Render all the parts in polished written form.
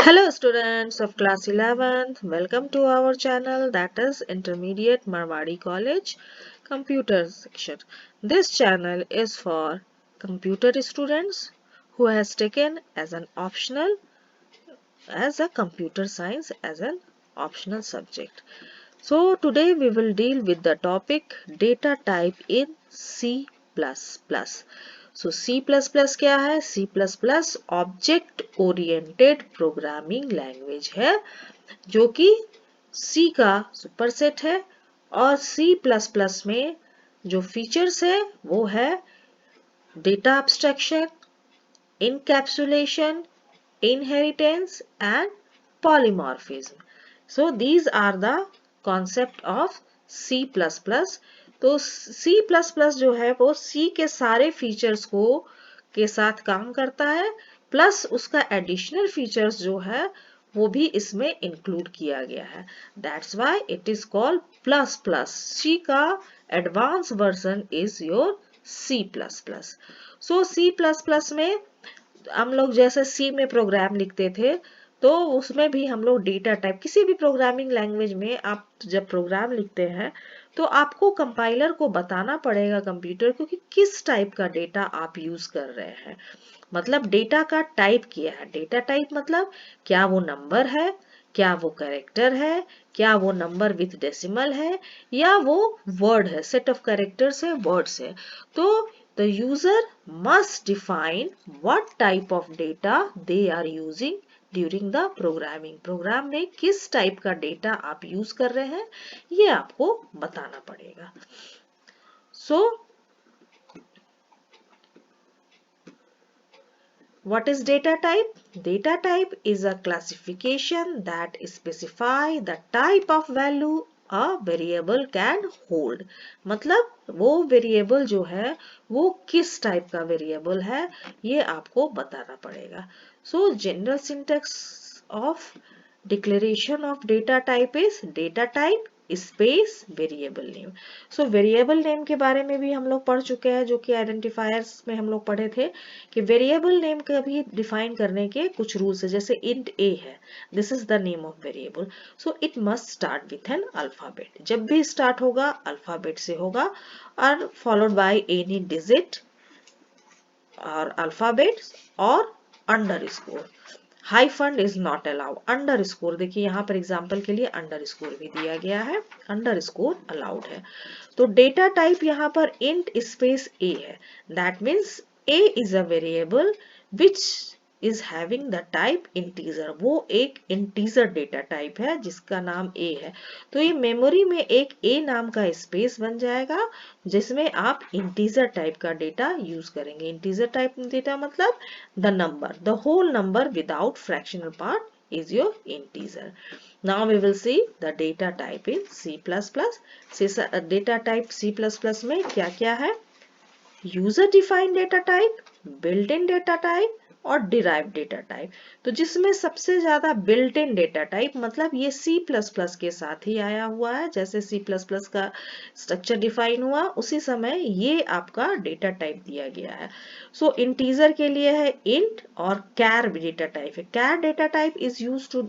Hello students of class 11th, welcome to our channel, that is Intermediate Marwari College Computer section. This channel is for computer students who has taken as an optional as a computer science as an optional subject. So today we will deal with the topic data type in C++. So C++ क्या है? C++ object oriented programming language है जो कि C का superset है और C++ में जो फीचर्स है वो है data abstraction, encapsulation, inheritance and polymorphism. So these are the concept of C++. तो C++ जो है वो C के सारे फीचर्स को के साथ काम करता है प्लस उसका एडिशनल फीचर्स जो है वो भी इसमें इंक्लूड किया गया है. That's why it is called plus plus. C का advance version is your C++. So C++ में हम लोग जैसे सी में प्रोग्राम लिखते थे तो उसमें भी हम लोग डेटा टाइप किसी भी प्रोग्रामिंग लैंग्वेज में आप जब प्रोग्राम लिखते हैं तो आपको कंपाइलर को बताना पड़ेगा कंप्यूटर को कि किस टाइप का डेटा आप यूज कर रहे हैं. मतलब डेटा का टाइप क्या है. डेटा टाइप मतलब क्या वो नंबर है, क्या वो कैरेक्टर है, क्या वो नंबर विथ डेसिमल है या वो वर्ड है, सेट ऑफ कैरेक्टर्स है, वर्ड्स है. तो the user must define what type of data they are using during the programming. Program में किस टाइप का डेटा आप यूज कर रहे हैं ये आपको बताना पड़ेगा. So what is data type? Data type is a classification that specify the type of value a variable can hold. मतलब वो वेरिएबल जो है वो किस टाइप का वेरिएबल है ये आपको बताना पड़ेगा. So general syntax of declaration of data type is data type space variable name. So variable name के बारे में भी हम लोग पढ़ चुके हैं जो कि आइडेंटिफायर्स में हम लोग पढ़े थे कि वेरिएबल नेम का भी डिफाइन करने के कुछ रूल्स है. जैसे इंट ए है, this is the name of variable, so it must start with an alphabet. जब भी स्टार्ट होगा अल्फाबेट से होगा और फॉलोड बाय एनी डिजिट और अल्फाबेट और underscore. Hyphen is not allowed. Underscore देखिए यहाँ पर एग्जांपल के लिए अंडरस्कोर भी दिया गया है, अंडरस्कोर अलाउड है. तो डेटा टाइप यहाँ पर इंट स्पेस ए है. That means A is a variable which is having the type integer. वो एक इंटीजर डेटा टाइप है जिसका नाम ए है. तो ये मेमोरी में एक ए नाम का स्पेस बन जाएगा जिसमें आप इंटीजर टाइप का डेटा यूज करेंगे. इंटीजर टाइप डेटा मतलब the number, the whole number without fractional part is your integer. Now we will see the data type in C++. Data type C++ में क्या क्या है? User defined data type, built in data type और derive data type. तो जिसमें सबसे ज्यादा built in data type मतलब ये C++ के साथ ही आया हुआ है. जैसे C++ का स्ट्रक्चर डिफाइन हुआ उसी समय ये आपका डेटा टाइप दिया गया है. सो इंटीजर के लिए है इंट और कैर डेटा टाइप है. Char data type is use to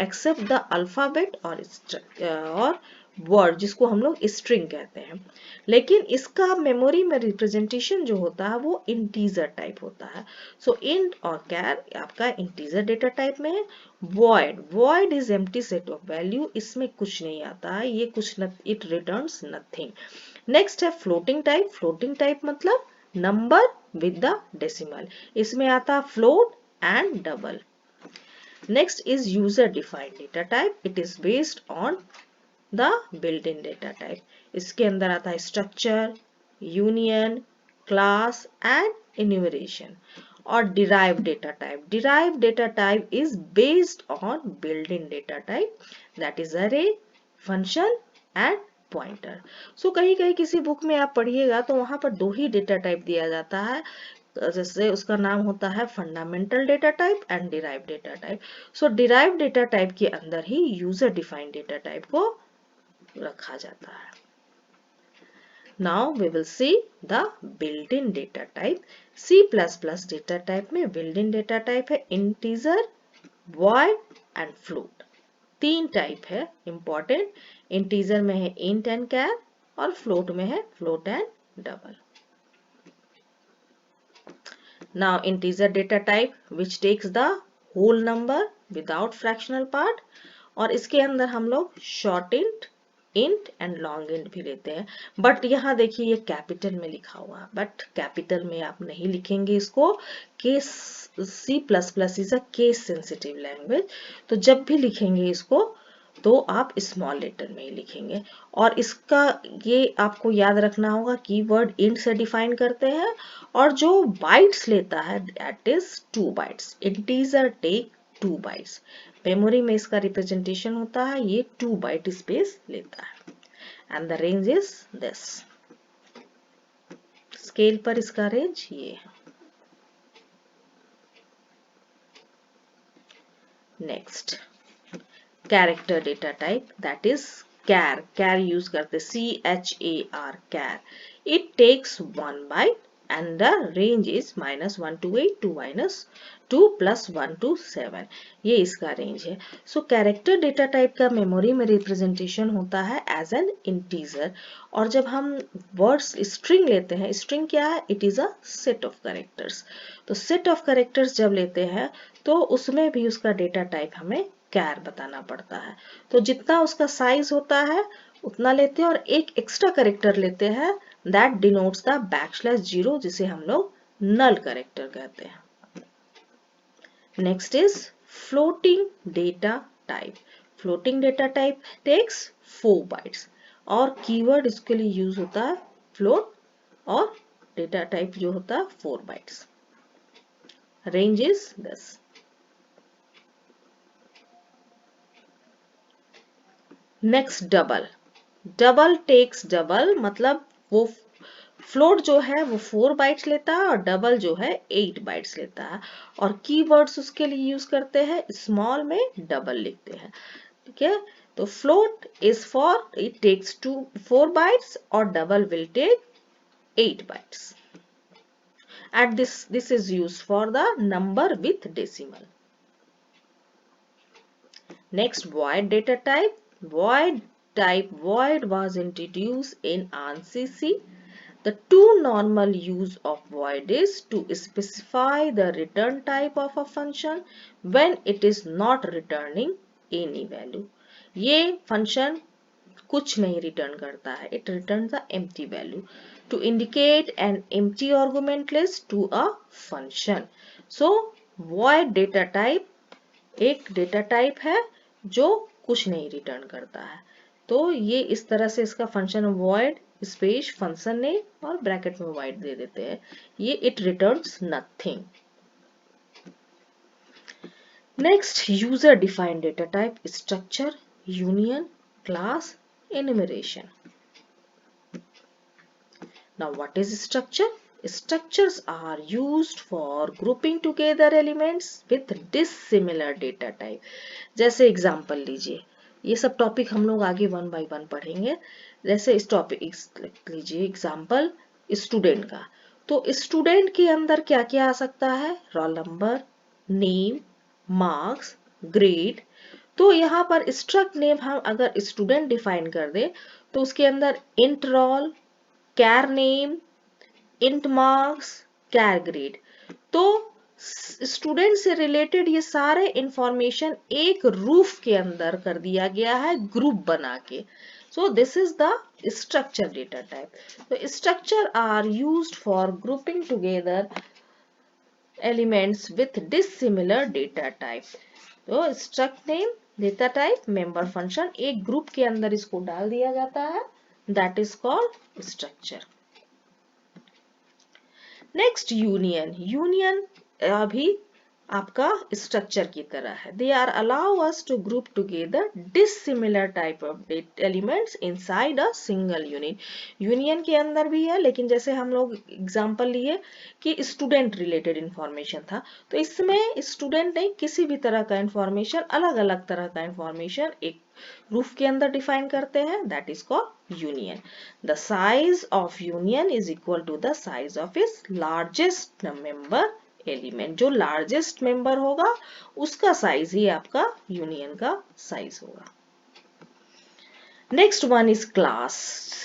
accept the alphabet और वर्ड जिसको हम लोग स्ट्रिंग कहते हैं. लेकिन इसका मेमोरी में रिप्रेजेंटेशन जो होता है वो इंटीजर टाइप होता है. सो इंट और कैर आपका इंटीजर डेटा टाइप में है. Void is empty set of value. इसमें कुछ नहीं आता है, ये कुछ इट रिटर्न्स नथिंग. नेक्स्ट है फ्लोटिंग टाइप. फ्लोटिंग टाइप मतलब नंबर विद द डेसिमल. इसमें आता है float and double. Next is user defined data type. It is based on the built-in data type. इसके अंदर आता है structure, union, class and enumeration. और derived data type. Derived data type is based on built-in data type, that is array, function and pointer. So कहीं कहीं किसी book में आप पढ़िएगा तो वहां पर दो ही डेटा टाइप दिया जाता है. जैसे उसका नाम होता है fundamental data type and derive data type. So derive data type के अंदर ही यूजर डिफाइंड डेटा टाइप को रखा जाता है. Now we will see the built in data type. C++ data type में बिल्ट इन डेटा टाइप है integer void and float. तीन टाइप है इंपॉर्टेंट। इंटीजर में है इंट एंड कैर और फ्लोट में है float and double. Now integer data type which takes the whole number without fractional part, और इसके अंदर हम लोग short int and long int भी लेते हैं। बट यहाँ देखिए ये कैपिटल में लिखा हुआ है, बट कैपिटल में आप नहीं लिखेंगे इसको। Case C++ is a case sensitive language, तो जब भी लिखेंगे इसको तो आप स्मॉल लेटर में ही लिखेंगे। और इसका ये आपको याद रखना होगा, कीवर्ड इंट से डिफाइन करते हैं और जो बाइट्स लेता है that is 2 bytes. Integer take 2 bytes. Memory में इसका रिप्रेजेंटेशन होता है, ये 2 बाइट स्पेस लेता है and the range is this. Scale पर इसका रेंज ये है। Next character data type that is char। char use करते CHAR char। It takes 1 byte and the range is -1 to 8 to -2 plus 1 to 7। ये इसका range है। सो कैरेक्टर डेटा टाइप का memory में रिप्रेजेंटेशन होता है एज एन इंटीजर। और जब हम वर्ड्स स्ट्रिंग लेते हैं, स्ट्रिंग क्या है? It is a set of characters. तो सेट ऑफ कैरेक्टर्स जब लेते हैं तो उसमें भी उसका डेटा टाइप हमें कैर बताना पड़ता है। तो जितना उसका साइज होता है उतना लेते हैं और एक एक्स्ट्रा कैरेक्टर लेते हैं दैट डिनोट्स द \0, जिसे हम लोग नल कैरेक्टर कहते हैं। Next is floating data type. Floating data type takes 4 bytes और कीवर्ड इसके लिए यूज होता है फ्लोट, और डेटा टाइप जो होता है 4 bytes. Range is this. Next double. Double takes double, मतलब वो फ्लोट जो है वो 4 बाइट्स लेता है और डबल जो है 8 बाइट्स लेता है। और कीवर्ड्स उसके लिए यूज करते हैं, स्मॉल में डबल लिखते हैं। ठीक है, तो float is for it takes 4 bytes और double will take 8 bytes. And this is used for the number with decimal. Next, void data type. Void was introduced in ANSI C. The two normal use of void is to specify the return type of a function when it is not returning any value. ये function कुछ नहीं return करता है. It returns the empty value to indicate an empty argument list to a function. So, void data type एक data type है जो कुछ नहीं रिटर्न करता है। तो ये इस तरह से इसका function void space function name और ब्रैकेट में वॉइड दे देते हैं। ये it returns nothing. Next, user defined data type structure, union, class, enumeration. Now what is structure? Structures are used for grouping together elements with dissimilar data type. जैसे example लीजिए, ये सब topic हम लोग आगे 1 by 1 पढ़ेंगे। जैसे इस टॉपिक लीजिए एग्जाम्पल स्टूडेंट का, तो स्टूडेंट के अंदर क्या क्या आ सकता है? Roll number, name, marks, grade. तो यहाँ पर स्ट्रक्ट नेम हम अगर स्टूडेंट डिफाइन कर दे तो उसके अंदर इंट रोल, कैर नेम, इंट मार्क्स, कैर ग्रेड। तो स्टूडेंट से रिलेटेड ये सारे इंफॉर्मेशन एक रूफ के अंदर कर दिया गया है ग्रुप बना के। So this is the structure data type. So structure are used for grouping together elements with dissimilar data type. तो struct name, data type, member function एक ग्रुप के अंदर इसको डाल दिया जाता है, that is called structure. Next union. Union अभी आपका स्ट्रक्चर की तरह है। They are allow us to group together dissimilar type of elements inside a single unit. Union के अंदर भी है, लेकिन जैसे हम लोग एग्जांपल लिए कि स्टूडेंट रिलेटेड इंफॉर्मेशन था, तो इसमें स्टूडेंट नहीं, किसी भी तरह का इंफॉर्मेशन, अलग अलग तरह का इंफॉर्मेशन एक ग्रुप के अंदर डिफाइन करते हैं, that is called union. The size of union is equal to the size of its largest member element, जो लार्जेस्ट मेंबर होगा उसका साइज ही आपका यूनियन का साइज होगा। नेक्स्ट वन इज क्लास,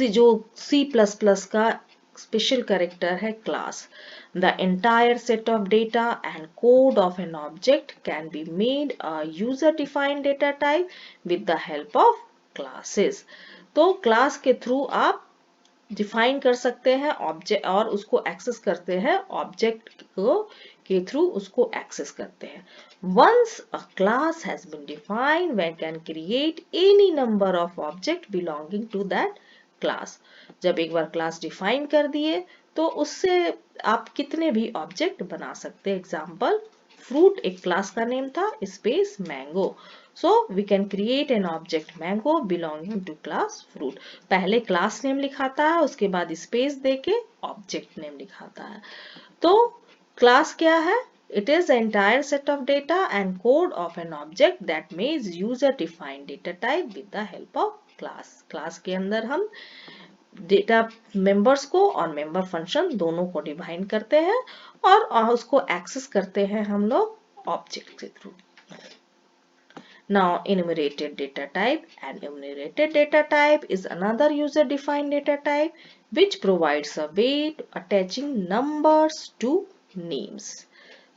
जो C++ का स्पेशल कैरेक्टर है class. The entire set of data and code of an object can be made a user-defined data type with the help of classes. तो class के through आप define कर सकते हैं object और उसको एक्सेस करते हैं, ऑब्जेक्ट को के थ्रू उसको एक्सेस करते हैं। Once a class has been defined, one can create any number of objects belonging to that class. जब एक बार क्लास डिफाइन कर दिए तो उससे आप कितने भी ऑब्जेक्ट बना सकते हैं। एग्जाम्पल, फ्रूट एक क्लास का नेम था, space mango, so we can create an object mango belonging to class fruit. पहले क्लास नेम लिखाता है, उसके बाद स्पेस देके ऑब्जेक्ट नेम लिखाता है। तो क्लास क्या है? It is the entire set of data and code of an object that makes user defined data type with the help of class. Class के अंदर हम डेटा मेंबर्स को और मेंबर फंक्शन दोनों को डिफाइन करते हैं और उसको एक्सेस करते हैं हम लोग ऑब्जेक्ट के through. Now, enumerated data type. An enumerated data type is another user-defined data type which provides a way to attaching numbers to names.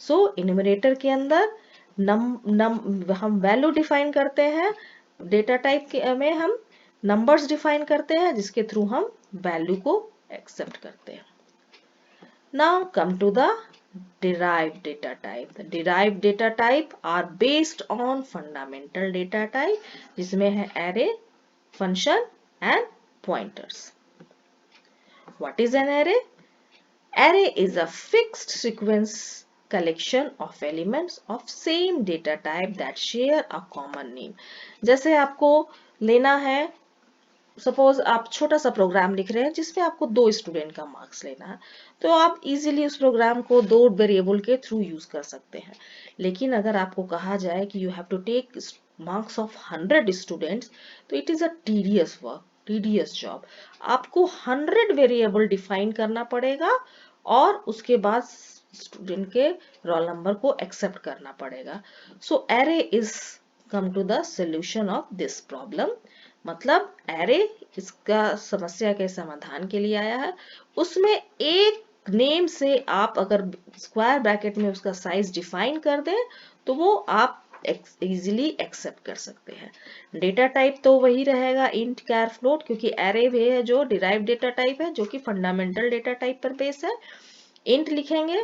So, enumerator के अंदर हम वैल्यू डिफाइन करते हैं, डेटा टाइप में हम नंबर्स डिफाइन करते हैं जिसके थ्रू हम वैल्यू को एक्सेप्ट करते हैं। Now come to the derived data type. The derived data type are based on fundamental data type जिसमें है array, function and pointers. What is an array? Array is a fixed sequence collection of elements of same data type that share a common name. जैसे आपको लेना है, suppose आप छोटा सा programme लिख रहे हैं जिसमें आपको 2 स्टूडेंट का मार्क्स लेना है, तो आप इजीली उस प्रोग्राम को 2 वेरिएबल के थ्रू यूज कर सकते हैं। लेकिन अगर आपको कहा जाए कि you have to take marks of 100 students, तो it is a tedious work, tedious job. आपको 100 वेरिएबल डिफाइन करना पड़ेगा और उसके बाद स्टूडेंट के रोल नंबर को एक्सेप्ट करना पड़ेगा। So array is come to the solution of this problem. मतलब एरे इसका समस्या के समाधान के लिए आया है। उसमें एक नेम से आप अगर स्क्वायर ब्रैकेट में उसका साइज डिफाइन कर दें तो वो आप इजीली एक्सेप्ट कर सकते हैं। डेटा टाइप तो वही रहेगा, इंट, कैर, फ्लोट, क्योंकि एरे भी है जो डिराइव डेटा टाइप है जो कि फंडामेंटल डेटा टाइप पर बेस है। इंट लिखेंगे,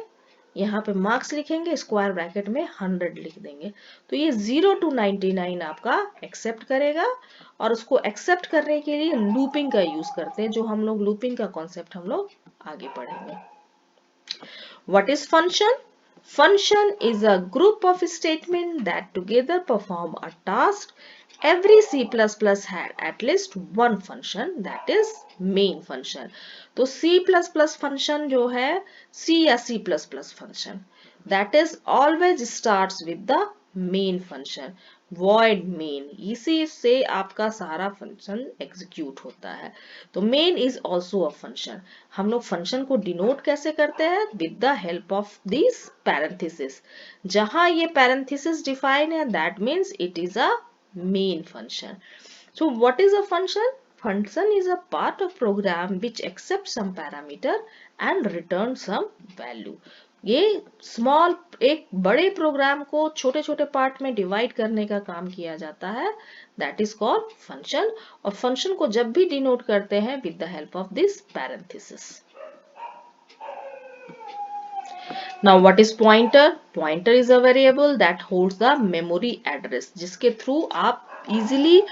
यहाँ पे मार्क्स लिखेंगे, स्क्वायर ब्रैकेट में 100 लिख देंगे, तो ये 0 to 99 आपका एक्सेप्ट करेगा। और उसको एक्सेप्ट करने के लिए लूपिंग का यूज करते हैं, जो हम लोग लूपिंग का कॉन्सेप्ट हम लोग आगे पढ़ेंगे। What is function? Function is a group of statements that together perform a task. Every C++ had at least one function, that is main function. तो C++ function जो है, C या C++ function, that is always starts with the main function. void main, इसी से आपका सारा function execute होता है। तो main is also a function. हम लोग फंक्शन को डिनोट कैसे करते हैं? With the help of this parenthesis. जहां ये पैरेंथेसिस डिफाइन है, that means it is a main function. So what is a function? Function is a part of program which accepts some parameter and returns some value. ये small, एक बड़े programme को छोटे छोटे part में divide करने का काम किया जाता है, दैट इज कॉल्ड फंक्शन। और फंक्शन को जब भी डिनोट करते हैं with the help of this parenthesis. Now what is pointer? Pointer is a variable that holds the memory address, जिसके थ्रू आप इजीली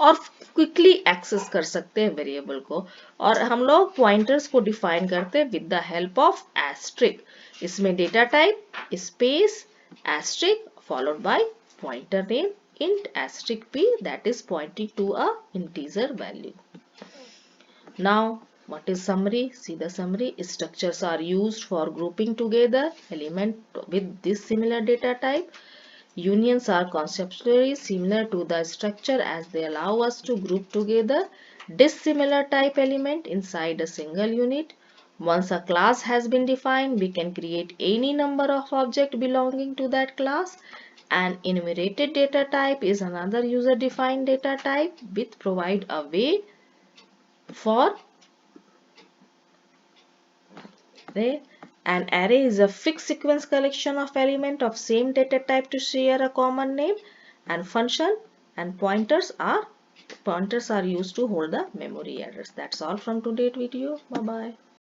और क्विकली एक्सेस कर सकते हैं वेरिएबल को। और हम लोग पॉइंटर्स को डिफाइन करते हैं with the help of asterisk. इसमें data type space asterisk followed by pointer name int asterisk p, that is pointing to a integer value. Now what is summary? See the summary. Structures are used for grouping together element with this similar data type. Unions are conceptually similar to the structure as they allow us to group together dissimilar type element inside a single unit. Once a class has been defined, we can create any number of objects belonging to that class. An enumerated data type is another user-defined data type which provide a way for an array is a fixed sequence collection of elements of same data type to share a common name, and function and pointers are used to hold the memory address. That's all from today's video. Bye bye.